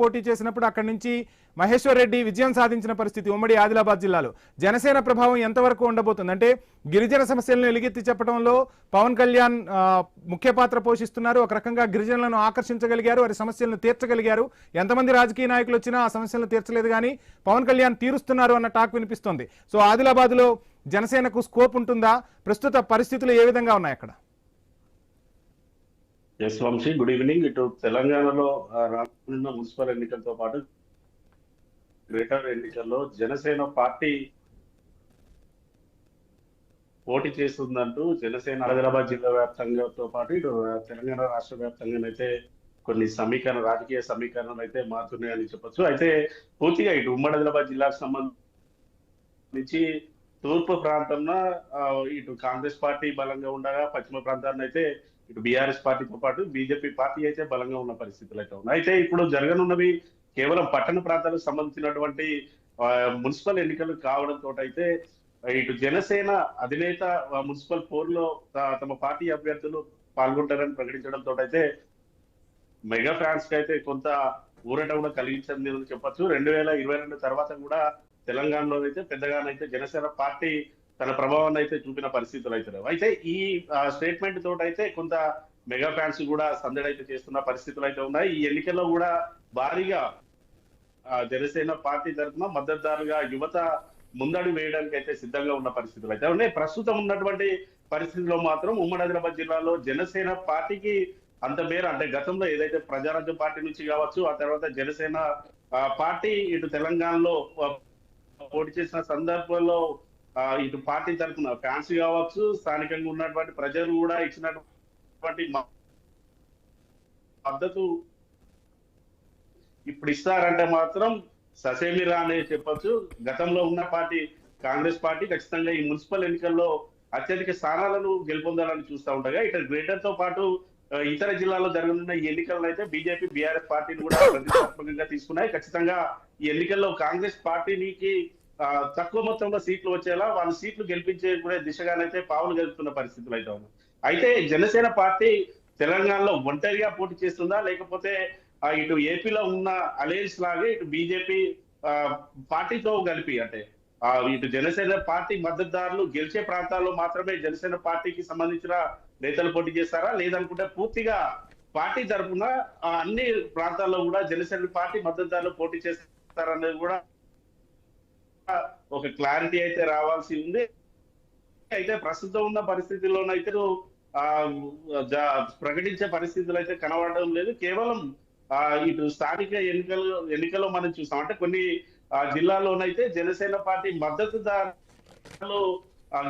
పోటీ చేసినప్పుడు అక్కడి నుంచి మహేశ్వర్ రెడ్డి విజయం సాధించిన పరిస్థితి ఉమ్మడి ఆదిలాబాద్ జిల్లాలో. జనసేన ప్రభావం ఎంతవరకు ఉండబోతుంది? అంటే గిరిజన సమస్యలను ఎలుగెత్తి చెప్పడంలో పవన్ కళ్యాణ్ ముఖ్య పాత్ర పోషిస్తున్నారు. ఒక రకంగా గిరిజనులను ఆకర్షించగలిగారు, వారి సమస్యలను తీర్చగలిగారు. ఎంతమంది రాజకీయ నాయకులు వచ్చినా ఆ సమస్యలను తీర్చలేదు, కానీ పవన్ కళ్యాణ్ తీరుస్తున్నారు అన్న టాక్ వినిపిస్తోంది. సో ఆదిలాబాద్లో జనసేనకు స్కోప్ ఉంటుందా? ప్రస్తుత పరిస్థితులు ఏ విధంగా ఉన్నాయి అక్కడ? Yes Vamshi, good evening. ఇటు తెలంగాణలో రానున్న మున్సిపల్ ఎన్నికలతో పాటు గ్రేటర్ ఎన్నికల్లో జనసేన పార్టీ పోటీ చేస్తుందంటూ జనసేన ఆదిలాబాద్ జిల్లా వ్యాప్తంగాతో పాటు ఇటు తెలంగాణ రాష్ట్ర వ్యాప్తంగానైతే కొన్ని రాజకీయ సమీకరణలు అయితే మారుతున్నాయని చెప్పొచ్చు. అయితే పూర్తిగా ఇటు ఉమ్మడి ఆదిలాబాద్ జిల్లాకు సంబంధించి తూర్పు ప్రాంతంలో ఇటు కాంగ్రెస్ పార్టీ బలంగా ఉండగా, పశ్చిమ ప్రాంతాన్ని అయితే ఇటు బీఆర్ఎస్ పార్టీతో పాటు బీజేపీ పార్టీ అయితే బలంగా ఉన్న పరిస్థితులు అయితే ఉన్నాయి. అయితే ఇప్పుడు జరగనున్నవి కేవలం పట్టణ ప్రాంతాలకు సంబంధించినటువంటి మున్సిపల్ ఎన్నికలు కావడంతో అయితే ఇటు జనసేన అధినేత మున్సిపల్ పోర్లో తమ పార్టీ అభ్యర్థులు పాల్గొంటారని ప్రకటించడంతో అయితే మెగా ఫ్యాన్స్ కి అయితే కొంత ఊరట కూడా కలిగించింది అని చెప్పొచ్చు. 2022 తర్వాత కూడా తెలంగాణలో అయితే పెద్దగానైతే జనసేన పార్టీ తన ప్రభావాన్ని అయితే చూపిన పరిస్థితులు అయితే లేవు. అయితే ఈ స్టేట్మెంట్ తోటి అయితే కొంత మెగా ఫ్యాన్స్ కూడా సందడి అయితే చేస్తున్న పరిస్థితులు అయితే ఉన్నాయి. ఈ ఎన్నికల్లో కూడా భారీగా జనసేన పార్టీ తరఫున మద్దతుదారుగా యువత ముందడుగు వేయడానికి అయితే సిద్ధంగా ఉన్న పరిస్థితులు అయితే ఉన్నాయి. ప్రస్తుతం ఉన్నటువంటి పరిస్థితుల్లో మాత్రం ఉమ్మడి ఆదిలాబాద్ జిల్లాలో జనసేన పార్టీకి అంత మేర, అంటే గతంలో ఏదైతే ప్రజారాజ్యం పార్టీ నుంచి కావచ్చు, ఆ తర్వాత జనసేన పార్టీ ఇటు తెలంగాణలో పోటీ చేసిన సందర్భంలో ఇటు పార్టీ తరఫున ఫ్యాన్స్ కావచ్చు, స్థానికంగా ఉన్నటువంటి ప్రజలు కూడా ఇచ్చినటువంటి మద్దతు ఇప్పుడు ఇస్తారంటే మాత్రం ససేమిరా అనే చెప్పొచ్చు. గతంలో ఉన్న పార్టీ కాంగ్రెస్ పార్టీ ఖచ్చితంగా ఈ మున్సిపల్ ఎన్నికల్లో అత్యధిక స్థానాలను గెలుపొందాలని చూస్తూ ఉండగా, ఇటు గ్రేటర్ తో పాటు ఇతర జిల్లాల్లో జరగనున్న ఈ ఎన్నికలను అయితే బీజేపీ, బీఆర్ఎస్ పార్టీని కూడా ప్రతిష్టాత్మకంగా తీసుకున్నాయి. ఖచ్చితంగా ఈ ఎన్నికల్లో కాంగ్రెస్ పార్టీకి తక్కువ మొత్తంలో సీట్లు వచ్చేలా వాళ్ళ సీట్లు గెలిపించే కూడా దిశగానైతే పావులు గెలుపుతున్న పరిస్థితులు అయితే ఉన్నాయి. అయితే జనసేన పార్టీ తెలంగాణలో ఒంటరిగా పోటీ చేస్తుందా, లేకపోతే ఇటు ఏపీలో ఉన్న అలయన్స్ లాగే ఇటు బీజేపీ పార్టీతో కలిపి, అంటే ఇటు జనసేన పార్టీ మద్దతుదారులు గెలిచే ప్రాంతాల్లో మాత్రమే జనసేన పార్టీకి సంబంధించిన నేతలు పోటీ చేస్తారా, లేదనుకుంటే పూర్తిగా పార్టీ తరఫున అన్ని ప్రాంతాల్లో కూడా జనసేన పార్టీ మద్దతుదారులు పోటీ చేస్తారనేది కూడా ఒక క్లారిటీ అయితే రావాల్సి ఉంది. అయితే ప్రస్తుతం ఉన్న పరిస్థితుల్లోనైతే ప్రకటించే పరిస్థితులు అయితే కనబడడం లేదు. కేవలం ఇటు స్థానిక ఎన్నికల్లో మనం చూసాం, అంటే కొన్ని జిల్లాల్లోనైతే జనసేన పార్టీ మద్దతుదారులు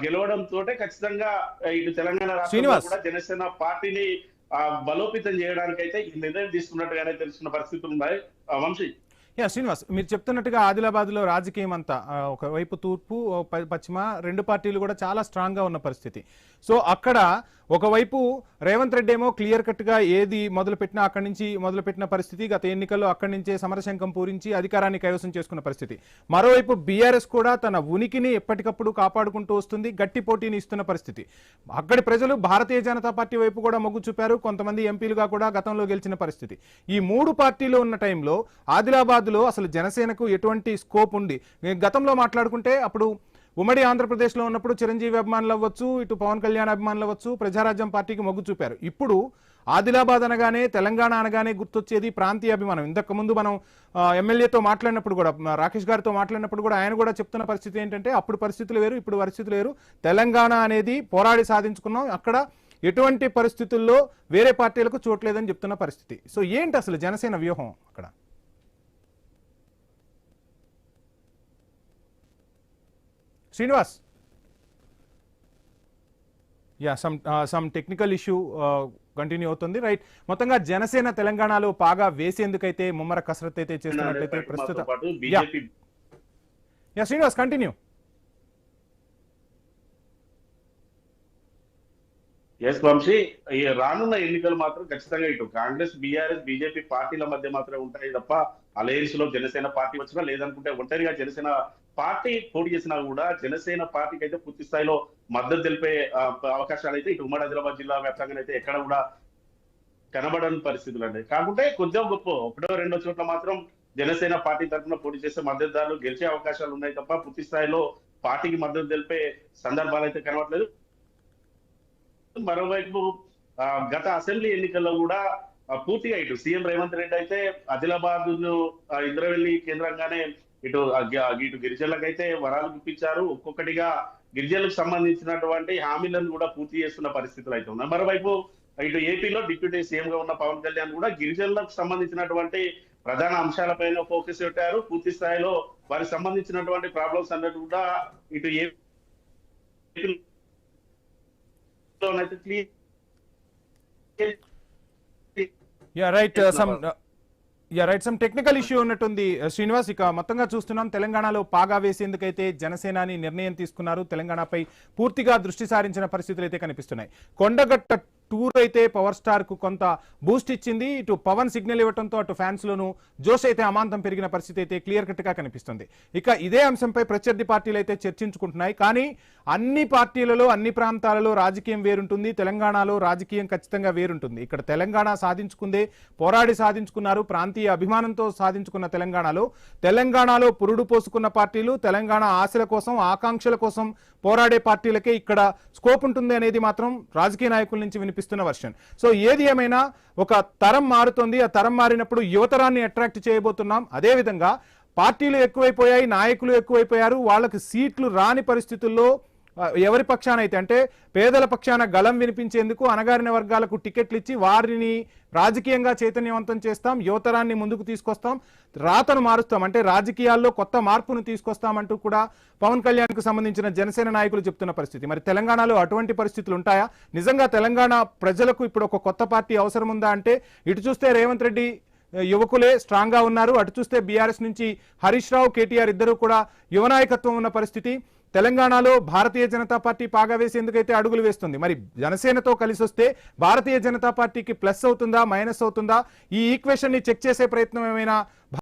గెలవడంతో ఖచ్చితంగా ఇటు తెలంగాణ రాష్ట్రంలో కూడా జనసేన పార్టీని బలోపేతం చేయడానికి అయితే ఈ నిర్ణయం తీసుకున్నట్టుగానే తెలుస్తున్న పరిస్థితులు ఉన్నాయి. వంశీ. శ్రీనివాస్, మీరు చెప్తున్నట్టుగా ఆదిలాబాద్ లో రాజకీయం అంతా ఒకవైపు తూర్పు, పశ్చిమ రెండు పార్టీలు కూడా చాలా స్ట్రాంగ్ గా ఉన్న పరిస్థితి. సో అక్కడ ఒకవైపు రేవంత్ రెడ్డి ఏమో క్లియర్ కట్ గా ఏది మొదలుపెట్టినా అక్కడి నుంచి మొదలుపెట్టిన పరిస్థితి, గత ఎన్నికల్లో అక్కడి నుంచే సమరశంఖం పూరించి అధికారాన్ని కైవసం చేసుకున్న పరిస్థితి. మరోవైపు బీఆర్ఎస్ కూడా తన ఉనికిని ఎప్పటికప్పుడు కాపాడుకుంటూ వస్తుంది, గట్టి పోటీని ఇస్తున్న పరిస్థితి. అక్కడి ప్రజలు భారతీయ జనతా పార్టీ వైపు కూడా మొగ్గు చూపారు, కొంతమంది ఎంపీలుగా కూడా గతంలో గెలిచిన పరిస్థితి. ఈ మూడు పార్టీలు ఉన్న టైంలో ఆదిలాబాద్ లో అసలు జనసేనకు ఎటువంటి స్కోప్ ఉంది? గతంలో మాట్లాడుకుంటే అప్పుడు ఉమ్మడి ఆంధ్రప్రదేశ్లో ఉన్నప్పుడు చిరంజీవి అభిమానులు అవ్వచ్చు, ఇటు పవన్ కళ్యాణ్ అభిమానులు అవ్వచ్చు, ప్రజారాజ్యం పార్టీకి మొగ్గు చూపారు. ఇప్పుడు ఆదిలాబాద్ అనగానే, తెలంగాణ అనగానే గుర్తొచ్చేది ప్రాంతీయ అభిమానం. ఇంతకు ముందు మనం ఎమ్మెల్యేతో మాట్లాడినప్పుడు కూడా, రాకేష్ గారితో మాట్లాడినప్పుడు కూడా ఆయన కూడా చెప్తున్న పరిస్థితి ఏంటంటే అప్పుడు పరిస్థితులు వేరు, ఇప్పుడు పరిస్థితులు వేరు. తెలంగాణ అనేది పోరాడి సాధించుకున్నాం, అక్కడ ఎటువంటి పరిస్థితుల్లో వేరే పార్టీలకు చోట్లేదని చెప్తున్న పరిస్థితి. సో ఏంటి అసలు జనసేన వ్యూహం అక్కడ? Srinivas, some technical issue continue అవుతుంది. రైట్, మొత్తంగా జనసేన తెలంగాణలో పాగా వేసేందుకైతే ముమ్మర కసరత్తు అయితే చేస్తున్నట్లయితే ప్రస్తుతం శ్రీనివాస్ కంటిన్యూ. ఎస్ వంశీ, ఈ రానున్న ఎన్నికలు మాత్రం ఖచ్చితంగా ఇటు కాంగ్రెస్, బీఆర్ఎస్, బీజేపీ పార్టీల మధ్య మాత్రమే ఉంటాయి తప్ప అలయన్స్ లో జనసేన పార్టీ వచ్చినా, లేదనుకుంటే ఒంటరిగా జనసేన పార్టీ పోటీ చేసినా కూడా జనసేన పార్టీకి అయితే పూర్తి స్థాయిలో మద్దతు తెలిపే అవకాశాలు అయితే ఇటు ఉమ్మడి ఆదిలాబాద్ జిల్లా వ్యాప్తంగా అయితే ఎక్కడ కూడా కనబడని పరిస్థితులు అండి. కాకుంటే కొద్దిగా గొప్ప ఒకటో రెండో చోట్ల మాత్రం జనసేన పార్టీ తరఫున పోటీ చేసే మద్దతుదారులు గెలిచే అవకాశాలు ఉన్నాయి తప్ప పూర్తి స్థాయిలో పార్టీకి మద్దతు తెలిపే సందర్భాలు అయితే కనబడలేదు. మరోవైపు గత అసెంబ్లీ ఎన్నికల్లో కూడా పూర్తిగా ఇటు సీఎం రేవంత్ రెడ్డి అయితే ఆదిలాబాద్ ఇంద్రవెల్లి కేంద్రంగానే ఇటు గిరిజనులకైతే వరాలు గుప్పించారు. ఒక్కొక్కటిగా గిరిజనులకు సంబంధించినటువంటి హామీలను కూడా పూర్తి చేస్తున్న పరిస్థితులు అయితే ఉన్నాయి. మరోవైపు ఇటు ఏపీలో డిప్యూటీ సీఎం గా ఉన్న పవన్ కళ్యాణ్ కూడా గిరిజనులకు సంబంధించినటువంటి ప్రధాన అంశాలపైన ఫోకస్ పెట్టారు. పూర్తి స్థాయిలో వారికి సంబంధించినటువంటి ప్రాబ్లమ్స్ అన్నట్టు కూడా ఇటు ఏపీలోనైతే క్లియర్ సమ్ టెక్నికల్ ఇష్యూ ఉన్నట్టుంది శ్రీనివాస్. ఇక మొత్తంగా చూస్తున్నాం తెలంగాణలో పాగా వేసేందుకైతే జనసేనాని నిర్ణయం తీసుకున్నారు. తెలంగాణపై పూర్తిగా దృష్టి సారించిన పరిస్థితులు అయితే కనిపిస్తున్నాయి. కొండగట్ట టూర్ అయితే పవర్ స్టార్ కు కొంత బూస్ట్ ఇచ్చింది. ఇటు పవన్ సిగ్నల్ ఇవ్వడంతో అటు ఫ్యాన్స్ లోను జోష్ అయితే అమాంతం పెరిగిన పరిస్థితి అయితే క్లియర్ కట్ గా కనిపిస్తుంది. ఇక ఇదే అంశంపై ప్రత్యర్థి పార్టీలు అయితే చర్చించుకుంటున్నాయి. కానీ అన్ని పార్టీలలో అన్ని ప్రాంతాలలో రాజకీయం వేరుంటుంది. తెలంగాణలో రాజకీయం ఖచ్చితంగా వేరుంటుంది. ఇక్కడ తెలంగాణ సాధించుకుందే పోరాడి సాధించుకున్నారు. ప్రాంతీయ అభిమానంతో సాధించుకున్న తెలంగాణలో పురుడు పోసుకున్న పార్టీలు, తెలంగాణ ఆశల కోసం ఆకాంక్షల కోసం పోరాడే పార్టీలకే ఇక్కడ స్కోప్ ఉంటుంది అనేది మాత్రం రాజకీయ నాయకుల నుంచి వినిపిస్తున్న వర్షన్. సో ఏది ఏమైనా ఒక తరం మారుతుంది. ఆ తరం మారినప్పుడు యువతరాన్ని అట్రాక్ట్ చేయబోతున్నాం. అదేవిధంగా పార్టీలు ఎక్కువైపోయాయి, నాయకులు ఎక్కువైపోయారు. వాళ్ళకి సీట్లు రాని పరిస్థితుల్లో ఎవరి పక్షాన అయితే అంటే పేదల పక్షాన గళం వినిపించేందుకు అణగారిన వర్గాలకు టికెట్లు ఇచ్చి వారిని రాజకీయంగా చైతన్యవంతం చేస్తాం, యువతరాన్ని ముందుకు తీసుకొస్తాం, రాతను మారుస్తాం, అంటే రాజకీయాల్లో కొత్త మార్పును తీసుకొస్తామంటూ కూడా పవన్ కళ్యాణ్ కు సంబంధించిన జనసేన నాయకులు చెప్తున్న పరిస్థితి. మరి తెలంగాణలో అటువంటి పరిస్థితులు ఉంటాయా? నిజంగా తెలంగాణ ప్రజలకు ఇప్పుడు ఒక కొత్త పార్టీ అవసరం ఉందా అంటే ఇటు చూస్తే రేవంత్ రెడ్డి యువకులే స్ట్రాంగ్ గా ఉన్నారు, అటు చూస్తే బీఆర్ఎస్ నుంచి హరీష్ రావు, కేటీఆర్ ఇద్దరు కూడా యువ నాయకత్వం ఉన్న పరిస్థితి. తెలంగాణలో భారతీయ జనతా పార్టీ పాగా వేసేందుకైతే అడుగులు వేస్తుంది. మరి జనసేనతో కలిసి వస్తే భారతీయ జనతా పార్టీకి ప్లస్ అవుతుందా మైనస్ అవుతుందా? ఈ ఈక్వేషన్ ని చెక్ చేసే ప్రయత్నం ఏమైనా